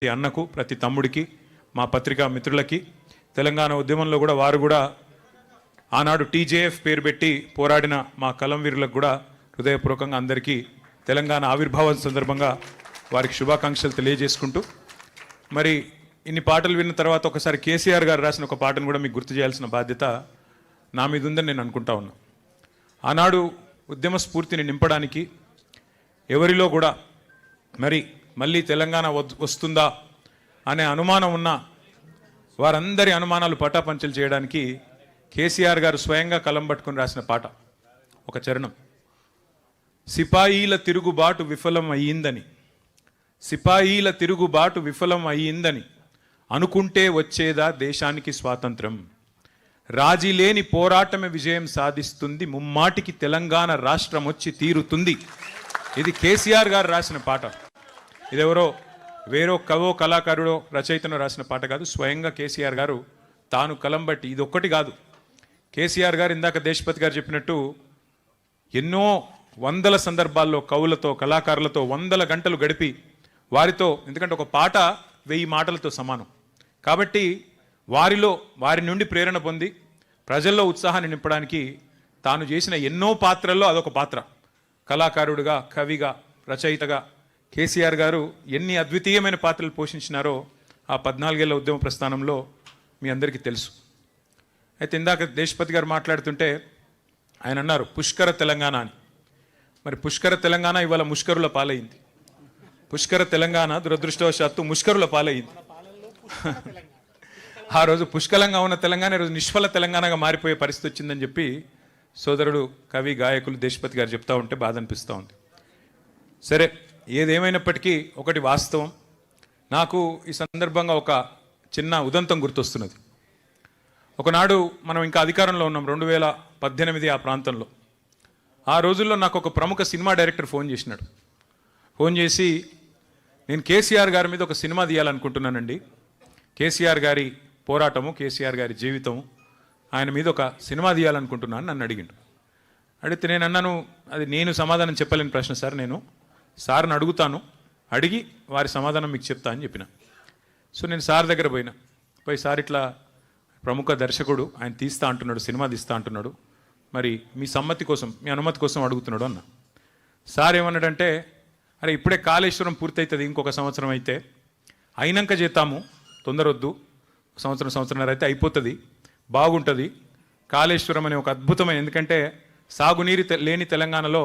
ప్రతి అన్నకు, ప్రతి తమ్ముడికి, మా పత్రికా మిత్రులకి, తెలంగాణ ఉద్యమంలో కూడా వారు కూడా ఆనాడు టీజేఎఫ్ పేరు పెట్టి పోరాడిన మా కలం వీరులకు కూడా హృదయపూర్వకంగా అందరికీ తెలంగాణ ఆవిర్భావం సందర్భంగా వారికి శుభాకాంక్షలు తెలియజేసుకుంటూ, మరి ఇన్ని పాటలు విన్న తర్వాత ఒకసారి కేసీఆర్ గారు రాసిన ఒక పాటను కూడా మీకు గుర్తు చేయాల్సిన బాధ్యత నా మీద ఉందని నేను అనుకుంటా ఉన్నా. ఆనాడు ఉద్యమ స్ఫూర్తిని నింపడానికి ఎవరిలో కూడా మళ్ళీ తెలంగాణ వస్తుందా అనే అనుమానం ఉన్న వారందరి అనుమానాలు పటాపంచలు చేయడానికి కేసీఆర్ గారు స్వయంగా కలం పట్టుకుని రాసిన పాట ఒక చరణం. సిపాయిల తిరుగుబాటు విఫలం అయ్యిందని, సిపాయిల తిరుగుబాటు విఫలం అయ్యిందని అనుకుంటే వచ్చేదా దేశానికి స్వాతంత్రం, రాజీ లేని పోరాటమే విజయం సాధిస్తుంది, ముమ్మాటికి తెలంగాణ రాష్ట్రం వచ్చి తీరుతుంది. ఇది కేసీఆర్ గారు రాసిన పాట. ఇదెవరో వేరో కవో కళాకారుడో రచయితనో రాసిన పాట కాదు. స్వయంగా కేసీఆర్ గారు తాను కలం బట్టి, ఇది ఒక్కటి కాదు, కేసీఆర్ గారు ఇందాక దేశపతి గారు చెప్పినట్టు ఎన్నో వందల సందర్భాల్లో కవులతో, కళాకారులతో వందల గంటలు గడిపి వారితో, ఎందుకంటే ఒక పాట 1000 మాటలతో సమానం కాబట్టి వారి నుండి ప్రేరణ పొంది ప్రజల్లో ఉత్సాహాన్ని నింపడానికి తాను చేసిన ఎన్నో పాత్రల్లో అదొక పాత్ర. కళాకారుడిగా, కవిగా, రచయితగా కేసీఆర్ గారు ఎన్ని అద్వితీయమైన పాత్రలు పోషించినారో ఆ 14 ఏళ్ల ఉద్యమ ప్రస్థానంలో మీ అందరికీ తెలుసు. అయితే ఇందాక దేశపతి గారు మాట్లాడుతుంటే ఆయన అన్నారు పుష్కర తెలంగాణ అని. మరి పుష్కర తెలంగాణ ఇవాళ ముష్కరుల పాలైంది. పుష్కర తెలంగాణ దురదృష్టవశాత్తు ముష్కరుల పాలైంది. ఆ రోజు పుష్కలంగా ఉన్న తెలంగాణ ఈరోజు నిష్ఫల తెలంగాణగా మారిపోయే పరిస్థితి వచ్చిందని చెప్పి సోదరుడు కవి, గాయకులు దేశపతి గారు చెప్తా ఉంటే బాధ అనిపిస్తూ ఉంది. సరే, ఏదేమైనప్పటికీ ఒకటి వాస్తవం, నాకు ఈ సందర్భంగా ఒక చిన్న ఉదంతం గుర్తొస్తున్నది. ఒకనాడు మనం ఇంకా అధికారంలో ఉన్నాం, 2018 ఆ ప్రాంతంలో. ఆ రోజుల్లో నాకు ఒక ప్రముఖ సినిమా డైరెక్టర్ ఫోన్ చేసినాడు. ఫోన్ చేసి, నేను కేసీఆర్ గారి మీద ఒక సినిమా తీయాలనుకుంటున్నానండి, కేసీఆర్ గారి పోరాటము, కేసీఆర్ గారి జీవితము, ఆయన మీద ఒక సినిమా తీయాలనుకుంటున్నాను నన్ను అడిగిండు. అడిగితే నేను అన్నాను, అది నేను సమాధానం చెప్పలేని ప్రశ్న సార్, నేను సార్ని అడుగుతాను, అడిగి వారి సమాధానం మీకు చెప్తా అని చెప్పిన. సో నేను సార్ దగ్గర పోయి సార్ ఇట్లా ప్రముఖ దర్శకుడు, ఆయన తీస్తా అంటున్నాడు, సినిమా తీస్తా అంటున్నాడు, మరి మీ సమ్మతి కోసం, మీ అనుమతి కోసం అడుగుతున్నాడు అన్న. సార్ ఏమన్నాడంటే, అరే ఇప్పుడే కాళేశ్వరం పూర్తవుతుంది, ఇంకొక సంవత్సరం అయితే అయినాక చేద్దాము, తొందరొద్దు, సంవత్సరంన్నర అయితే అయిపోతుంది, బాగుంటుంది. కాళేశ్వరం అనే ఒక అద్భుతమైన, ఎందుకంటే సాగునీరు లేని తెలంగాణలో